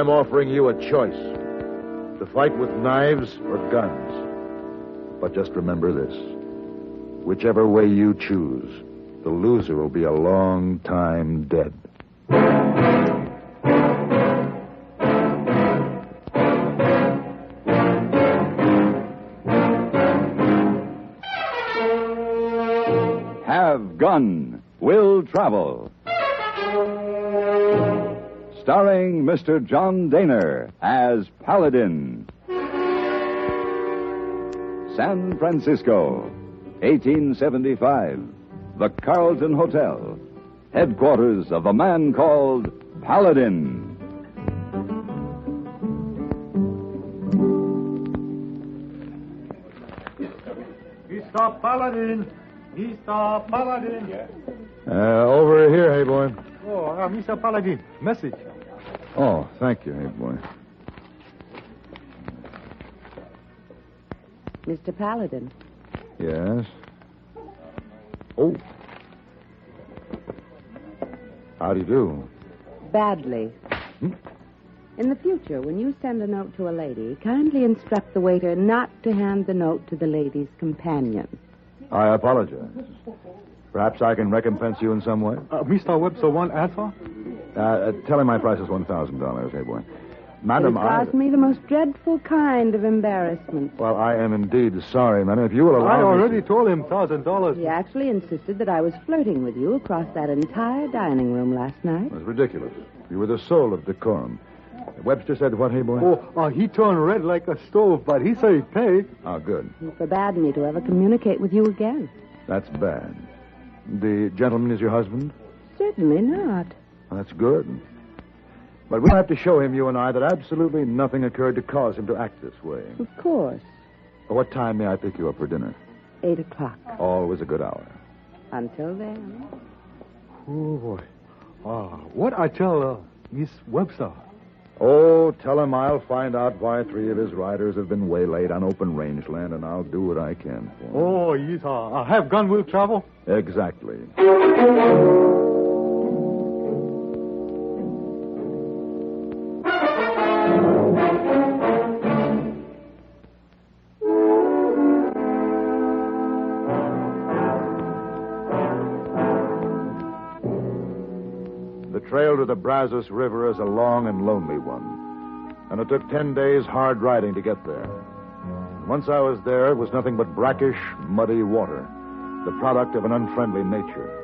I'm offering you a choice. To fight with knives or guns. But just remember this. Whichever way you choose, the loser will be a long time dead. Have Gun Will Travel. Starring Mr. John Dehner as Paladin. San Francisco, 1875. The Carlton Hotel. Headquarters of a man called Paladin. Mr. Paladin. Mr. Paladin. Over here, hey boy. Oh, Mr. Paladin. Message. Oh, thank you, hey boy. Mr. Paladin. Yes? Oh. How do you do? Badly. In the future, when you send a note to a lady, kindly instruct the waiter not to hand the note to the lady's companion. I apologize. Perhaps I can recompense you in some way? Mr. Webster want answer? Tell him my price is $1,000, hey boy. Madam, It caused me the most dreadful kind of embarrassment. Well, I am indeed sorry, madam. If you will allow I me already told him $1,000. He actually insisted that I was flirting with you across that entire dining room last night. It was ridiculous. You were the soul of decorum. Webster said what, hey boy? He turned red like a stove, but he said he paid. Oh, good. He forbade me to ever communicate with you again. That's bad. The gentleman is your husband? Certainly not. Well, that's good. But we'll have to show him, you and I, that absolutely nothing occurred to cause him to act this way. Of course. What time may I pick you up for dinner? 8 o'clock. Always a good hour. Until then. Oh, boy. What I tell Miss Webster? Oh, tell him I'll find out why 3 of his riders have been waylaid on open rangeland, and I'll do what I can for him. Oh, yes. Have gun will travel? Exactly. The trail to the Brazos River is a long and lonely one, and it took 10 days hard riding to get there. Once I was there, it was nothing but brackish, muddy water, the product of an unfriendly nature.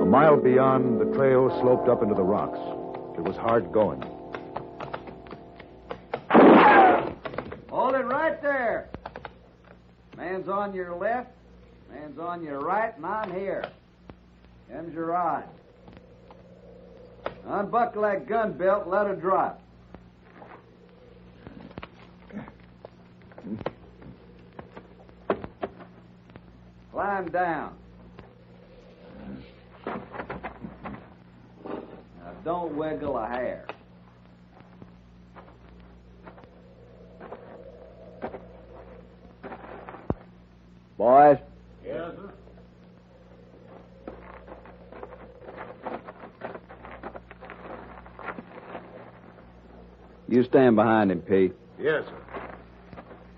A mile beyond, the trail sloped up into the rocks. It was hard going. Hold it right there. Man's on your left, man's on your right, and I'm here. Them's your eyes. Unbuckle that gun belt and let her drop. Climb down. Now, don't wiggle a hair. Boys? Yes, sir. You stand behind him, Pete. Yes, sir.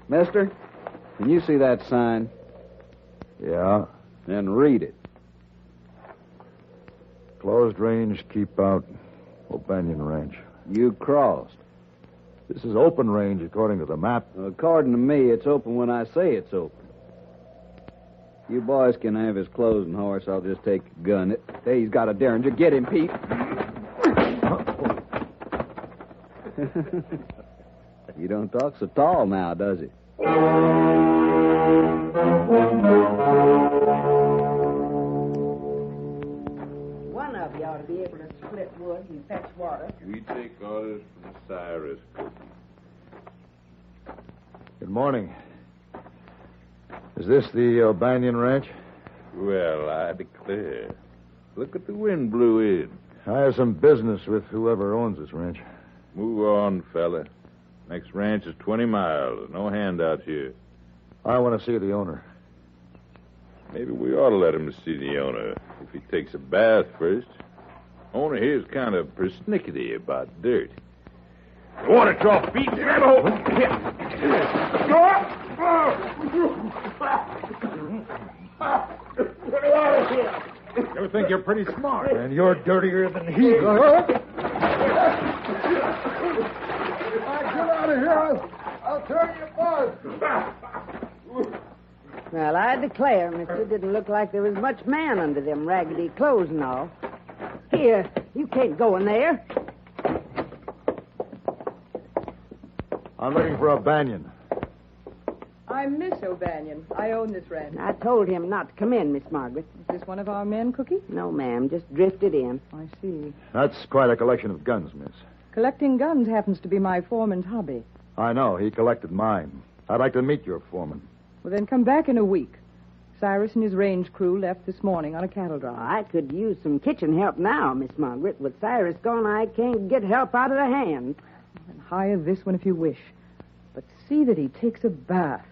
Mister, can you see that sign? Yeah. Then read it. Closed range, keep out, O'Banion Ranch. You crossed. This is open range according to the map. According to me, it's open when I say it's open. You boys can have his clothes and horse. I'll just take a gun. Hey, he's got a Derringer. Get him, Pete. You don't talk so tall now, does he? One of you ought to be able to split wood and fetch water. We take orders from Cyrus. Good morning. Is this the O'Banion Ranch? Well, I declare. Look at the wind blew in. I have some business with whoever owns this ranch. Move on, fella. Next ranch is 20 miles. No handouts here. I want to see the owner. Maybe we ought to let him see the owner if he takes a bath first. Owner here's kind of persnickety about dirt. You want to draw feet? Grab a hold. Get out of here. You think you're pretty smart, and you're dirtier than he is. Get out of here. I'll turn you both. Well, I declare, mister, it didn't look like there was much man under them raggedy clothes and all. Here, you can't go in there. I'm looking for a banyan. I'm Miss O'Banion. I own this ranch. I told him not to come in, Miss Margaret. Is this one of our men, Cookie? No, ma'am, just drifted in. I see. That's quite a collection of guns, miss. Collecting guns happens to be my foreman's hobby. I know. He collected mine. I'd like to meet your foreman. Well, then come back in a week. Cyrus and his range crew left this morning on a cattle drive. I could use some kitchen help now, Miss Margaret. With Cyrus gone, I can't get help out of the hand. And hire this one if you wish. But see that he takes a bath.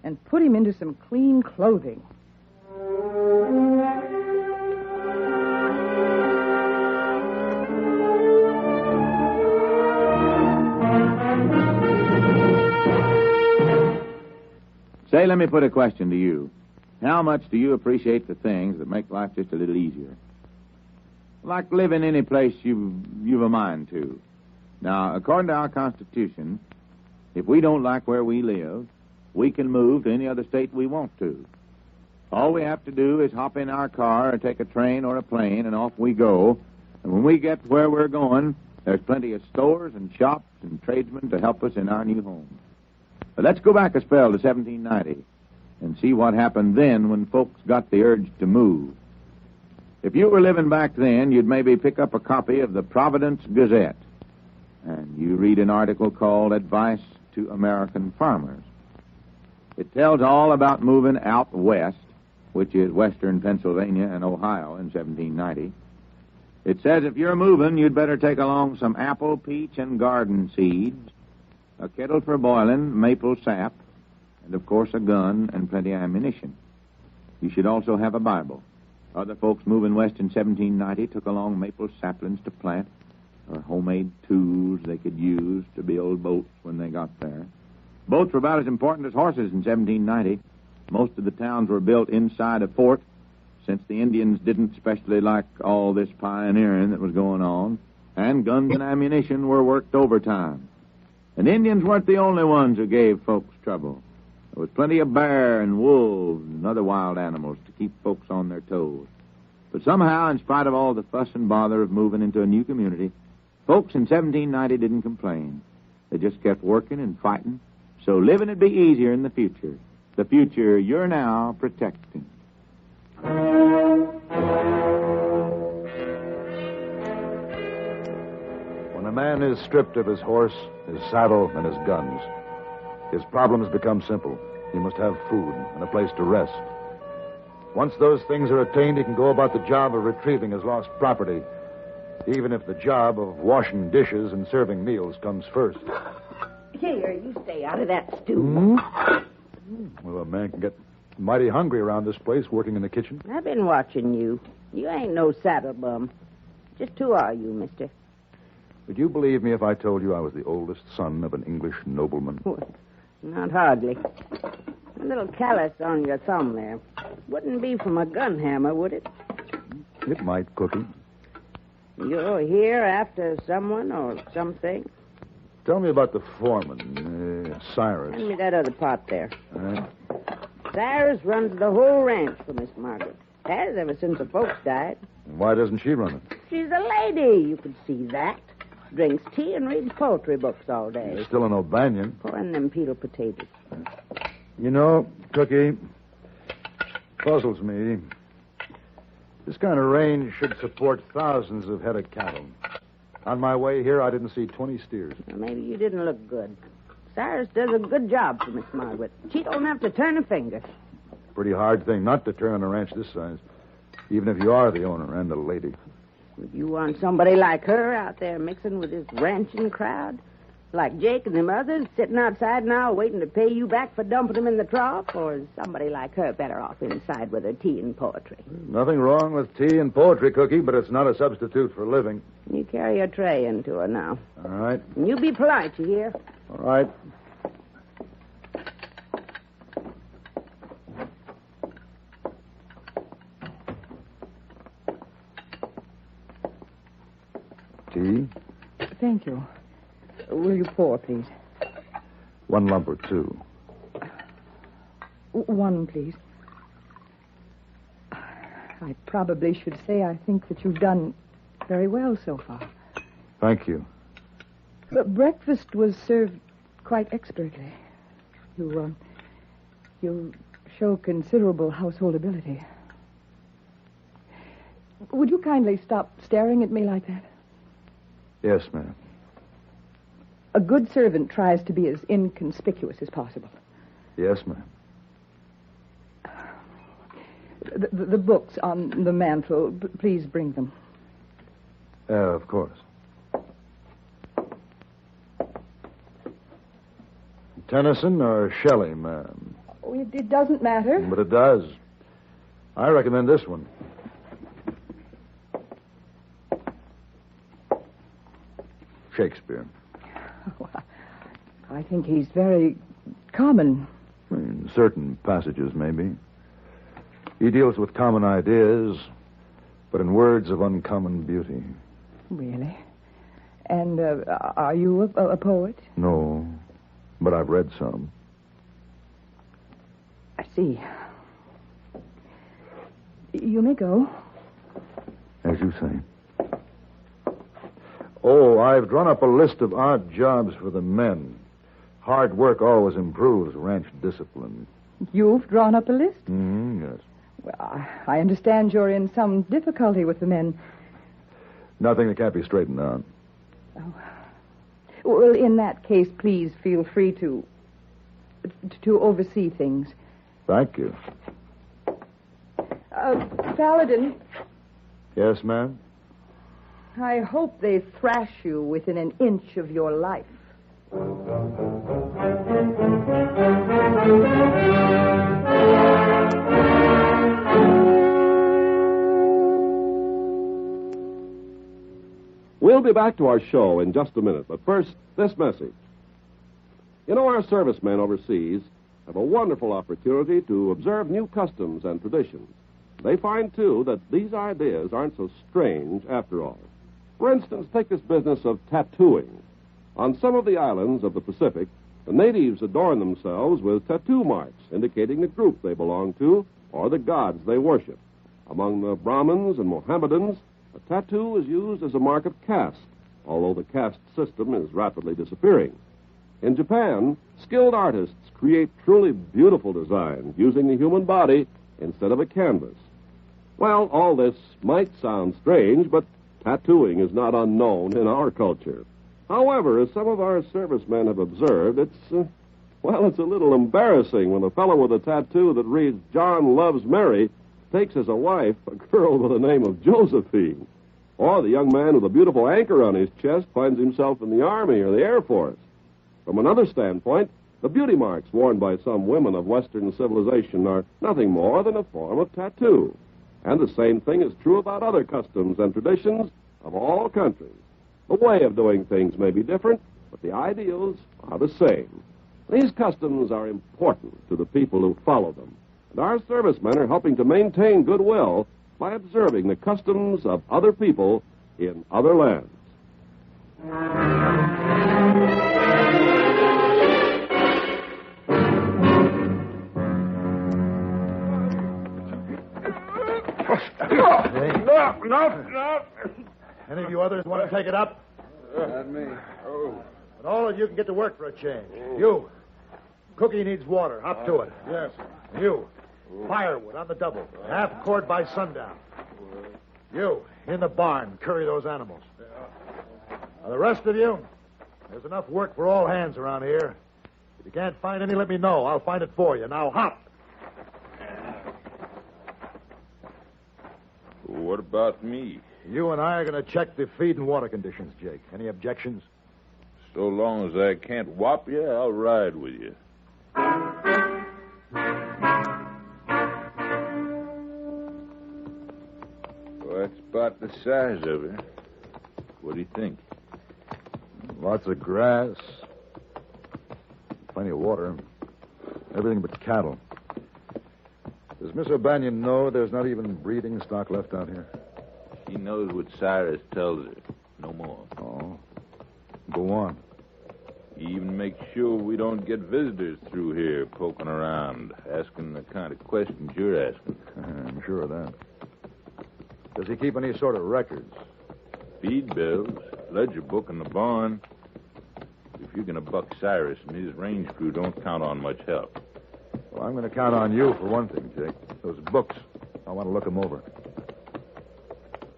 And put him into some clean clothing. Say, let me put a question to you. How much do you appreciate the things that make life just a little easier? Like living any place you've a mind to. Now, according to our Constitution, if we don't like where we live, we can move to any other state we want to. All we have to do is hop in our car or take a train or a plane, and off we go. And when we get where we're going, there's plenty of stores and shops and tradesmen to help us in our new home. But let's go back a spell to 1790 and see what happened then when folks got the urge to move. If you were living back then, you'd maybe pick up a copy of the Providence Gazette, and you read an article called Advice to American Farmers. It tells all about moving out west, which is western Pennsylvania and Ohio in 1790. It says if you're moving, you'd better take along some apple, peach, and garden seeds, a kettle for boiling, maple sap, and, of course, a gun and plenty of ammunition. You should also have a Bible. Other folks moving west in 1790 took along maple saplings to plant, or homemade tools they could use to build boats when they got there. Boats were about as important as horses in 1790. Most of the towns were built inside a fort, since the Indians didn't especially like all this pioneering that was going on, and guns and ammunition were worked overtime. And Indians weren't the only ones who gave folks trouble. There was plenty of bear and wolves and other wild animals to keep folks on their toes. But somehow, in spite of all the fuss and bother of moving into a new community, folks in 1790 didn't complain. They just kept working and fighting, so living would be easier in the future. The future you're now protecting. When a man is stripped of his horse, his saddle, and his guns, his problems become simple. He must have food and a place to rest. Once those things are attained, he can go about the job of retrieving his lost property, even if the job of washing dishes and serving meals comes first. Here, you stay out of that stew. Well, a man can get mighty hungry around this place working in the kitchen. I've been watching you. You ain't no saddle bum. Just who are you, mister? Would you believe me if I told you I was the oldest son of an English nobleman? Well, not hardly. A little callus on your thumb there. Wouldn't be from a gun hammer, would it? It might, Cookie. You're here after someone or something? Tell me about the foreman, Cyrus. Hand me that other pot there. Cyrus runs the whole ranch for Miss Margaret. Has ever since the folks died. Why doesn't she run it? She's a lady. You could see that. Drinks tea and reads poetry books all day. You're still an O'Banion. Pouring them peeled potatoes. You know, Cookie, puzzles me. This kind of range should support thousands of head of cattle. On my way here, I didn't see 20 steers. Well, maybe you didn't look good. Cyrus does a good job for Miss Margaret. She don't have to turn a finger. Pretty hard thing not to turn on a ranch this size, even if you are the owner and the lady. Would you want somebody like her out there mixing with this ranching crowd? Like Jake and them others sitting outside now waiting to pay you back for dumping them in the trough? Or is somebody like her better off inside with her tea and poetry? Nothing wrong with tea and poetry, Cookie, but it's not a substitute for living. You carry your tray into her now. All right. And you be polite, you hear? All right. Tea? Thank you. Will you pour, please? 1 lump or 2. 1, please. I probably should say I think that you've done very well so far. Thank you. But breakfast was served quite expertly. You show considerable household ability. Would you kindly stop staring at me like that? Yes, ma'am. A good servant tries to be as inconspicuous as possible. Yes, ma'am. The books on the mantel, please bring them. Of course. Tennyson or Shelley, ma'am? Oh, it doesn't matter. But it does. I recommend this one. Shakespeare. Oh, I think he's very common. In certain passages, maybe. He deals with common ideas, but in words of uncommon beauty. Really? And are you a poet? No, but I've read some. I see. You may go. As you say. Oh, I've drawn up a list of odd jobs for the men. Hard work always improves ranch discipline. You've drawn up a list? Yes. Well, I understand you're in some difficulty with the men. Nothing that can't be straightened out. Oh. Well, in that case, please feel free to oversee things. Thank you. Paladin. Yes, ma'am? I hope they thrash you within an inch of your life. We'll be back to our show in just a minute, but first, this message. You know, our servicemen overseas have a wonderful opportunity to observe new customs and traditions. They find, too, that these ideas aren't so strange after all. For instance, take this business of tattooing. On some of the islands of the Pacific, the natives adorn themselves with tattoo marks indicating the group they belong to or the gods they worship. Among the Brahmins and Mohammedans, a tattoo is used as a mark of caste, although the caste system is rapidly disappearing. In Japan, skilled artists create truly beautiful designs using the human body instead of a canvas. Well, all this might sound strange, but tattooing is not unknown in our culture. However, as some of our servicemen have observed, it's a little embarrassing when a fellow with a tattoo that reads John Loves Mary takes as a wife a girl with the name of Josephine. Or the young man with a beautiful anchor on his chest finds himself in the Army or the Air Force. From another standpoint, the beauty marks worn by some women of Western civilization are nothing more than a form of tattoo. And the same thing is true about other customs and traditions of all countries. The way of doing things may be different, but the ideals are the same. These customs are important to the people who follow them. And our servicemen are helping to maintain goodwill by observing the customs of other people in other lands. No. Any of you others want to take it up? Not me. Oh. But all of you can get to work for a change. You. Cookie needs water. Hop to it. Yes. You. Firewood on the double. Half cord by sundown. You. In the barn. Curry those animals. Now, the rest of you, there's enough work for all hands around here. If you can't find any, let me know. I'll find it for you. Now, hop. What about me? You and I are going to check the feed and water conditions, Jake. Any objections? So long as I can't whop you, I'll ride with you. Well, that's about the size of her. What do you think? Lots of grass. Plenty of water. Everything but cattle. Does Miss O'Banion know there's not even breeding stock left out here? She knows what Cyrus tells her. No more. Oh. Go on. He even makes sure we don't get visitors through here poking around, asking the kind of questions you're asking. I'm sure of that. Does he keep any sort of records? Feed bills, ledger book in the barn. If you're going to buck Cyrus and his range crew, don't count on much help. Well, I'm going to count on you for one thing, Jake. Those books. I want to look them over.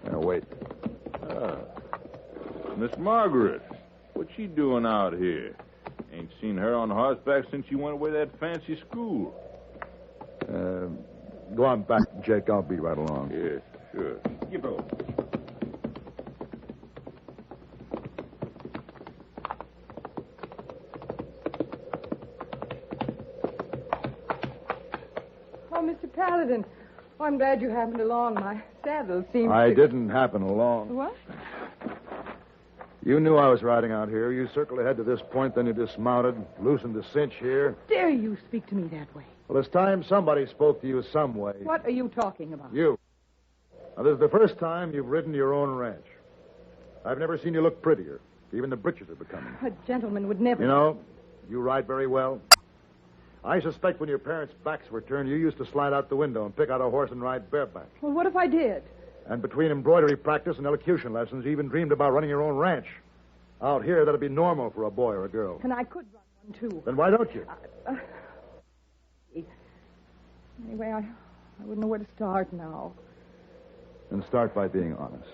Now, wait. Miss Margaret. What's she doing out here? Ain't seen her on horseback since she went away to that fancy school. Go on back, Jake. I'll be right along. Yes, sure. You go. Oh, Mr. Paladin. Oh, I'm glad you happened along. My saddle seems I didn't happen along. What? You knew I was riding out here. You circled ahead to this point, then you dismounted, loosened the cinch here. Dare you speak to me that way? Well, it's time somebody spoke to you some way. What are you talking about? You. Now, this is the first time you've ridden your own ranch. I've never seen you look prettier. Even the breeches are becoming. A gentleman would never... You know, you ride very well. I suspect when your parents' backs were turned, you used to slide out the window and pick out a horse and ride bareback. Well, what if I did? And between embroidery practice and elocution lessons, you even dreamed about running your own ranch. Out here, that'd be normal for a boy or a girl. And I could run one, too. Then why don't you? Anyway, I wouldn't know where to start now. Then start by being honest.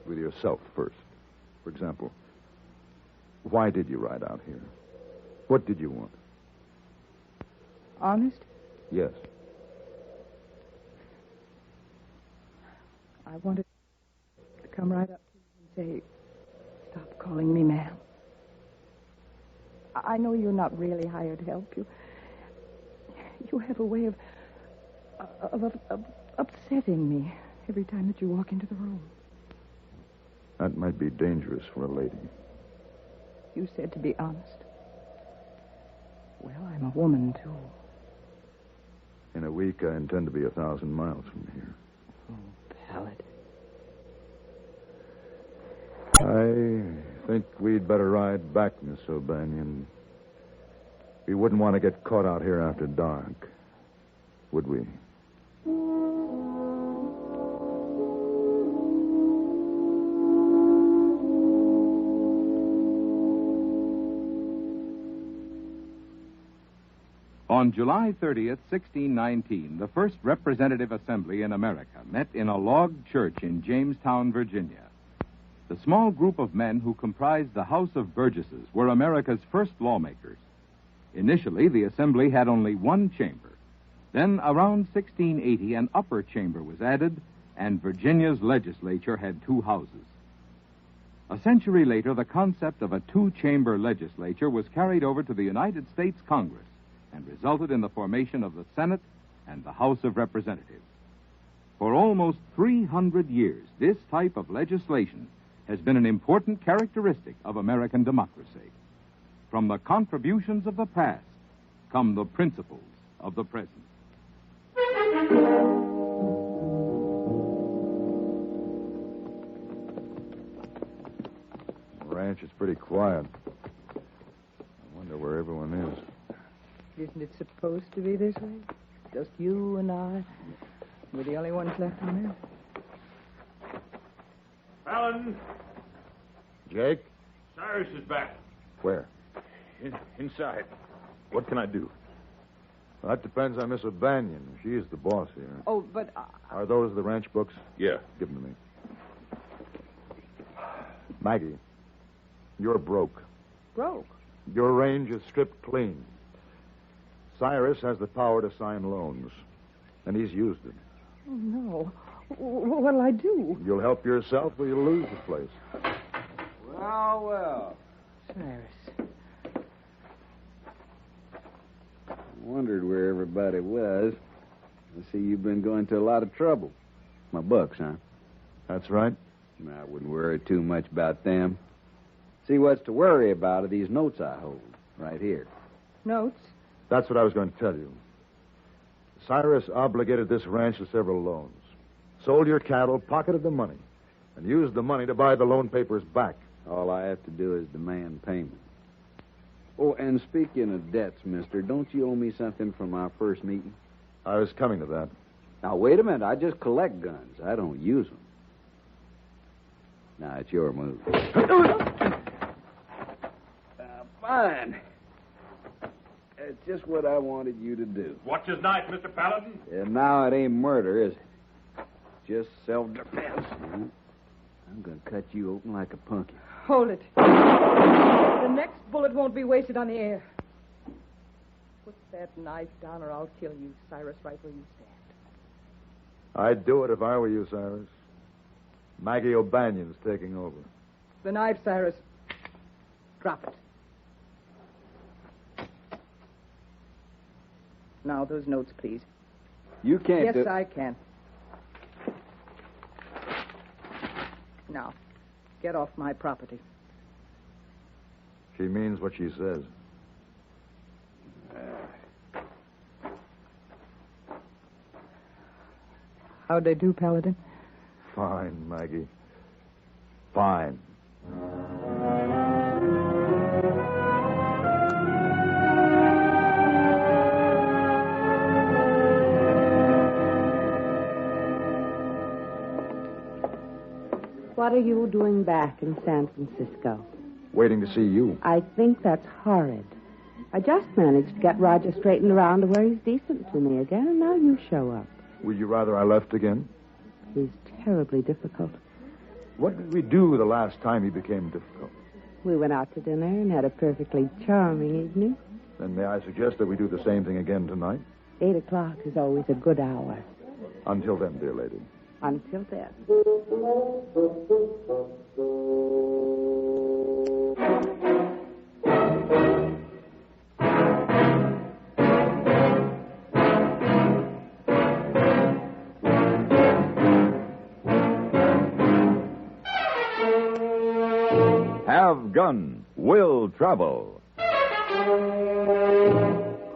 With yourself first. For example, why did you ride out here? What did you want? Honest? Yes. I wanted to come right up to you and say, stop calling me ma'am. I know you're not really hired help. You have a way of upsetting me every time that you walk into the room. That might be dangerous for a lady. You said to be honest. Well, I'm a woman, too. In a week, I intend to be 1,000 miles from here. Oh, Paladin. I think we'd better ride back, Miss O'Banion. We wouldn't want to get caught out here after dark, would we? On July 30th, 1619, the first representative assembly in America met in a log church in Jamestown, Virginia. The small group of men who comprised the House of Burgesses were America's first lawmakers. Initially, the assembly had only one chamber. Then, around 1680, an upper chamber was added, and Virginia's legislature had two houses. A century later, the concept of a two-chamber legislature was carried over to the United States Congress and resulted in the formation of the Senate and the House of Representatives. For almost 300 years, this type of legislation has been an important characteristic of American democracy. From the contributions of the past come the principles of the present. The ranch is pretty quiet. I wonder where everyone is. Isn't it supposed to be this way? Just you and I. We're the only ones left on Earth. Paladin, Jake? Cyrus is back. Where? Inside. What can I do? Well, that depends on Miss O'Banion. She's the boss here. Oh, but... Are those the ranch books? Yeah. Give them to me. Maggie, you're broke. Broke? Your range is stripped clean. Cyrus has the power to sign loans, and he's used it. Oh, no. What'll I do? You'll help yourself or you'll lose the place. Well, Cyrus. I wondered where everybody was. I see you've been going to a lot of trouble. My books, huh? That's right. I wouldn't worry too much about them. See, what's to worry about are these notes I hold right here. Notes? That's what I was going to tell you. Cyrus obligated this ranch to several loans. Sold your cattle, pocketed the money, and used the money to buy the loan papers back. All I have to do is demand payment. Oh, and speaking of debts, mister, don't you owe me something from our first meeting? I was coming to that. Now, wait a minute. I just collect guns. I don't use them. Now, it's your move. Fine. It's just what I wanted you to do. Watch his knife, Mr. Paladin. And now it ain't murder, is it? Just self-defense. I'm going to cut you open like a pumpkin. Hold it. The next bullet won't be wasted on the air. Put that knife down or I'll kill you, Cyrus, right where you stand. I'd do it if I were you, Cyrus. Maggie O'Banion's taking over. The knife, Cyrus. Drop it. Now, those notes, please. You can't Yes, I can. Now, get off my property. She means what she says. How'd they do, Paladin? Fine, Maggie. Fine. What are you doing back in San Francisco? Waiting to see you. I think that's horrid. I just managed to get Roger straightened around to where he's decent to me again, and now you show up. Would you rather I left again? He's terribly difficult. What did we do the last time he became difficult? We went out to dinner and had a perfectly charming evening. Then may I suggest that we do the same thing again tonight? 8 o'clock is always a good hour. Until then, dear lady. Until then. Have Gun, Will Travel.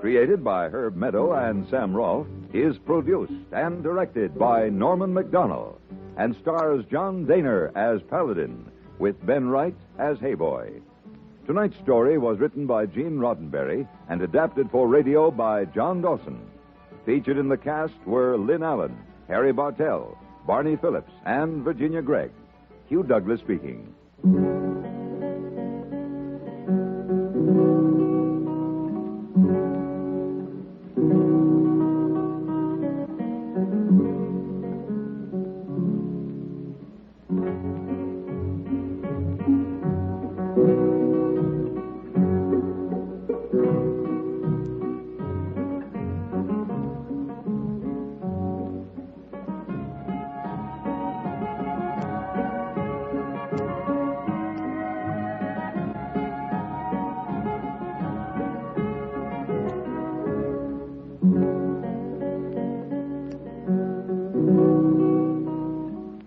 Created by Herb Meadow and Sam Rolfe, is produced and directed by Norman McDonnell and stars John Dehner as Paladin with Ben Wright as Hayboy. Tonight's story was written by Gene Roddenberry and adapted for radio by John Dawson. Featured in the cast were Lynn Allen, Harry Bartell, Barney Phillips, and Virginia Gregg. Hugh Douglas speaking.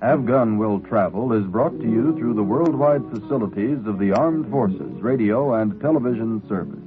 Have Gun, Will Travel is brought to you through the worldwide facilities of the Armed Forces Radio and Television Service.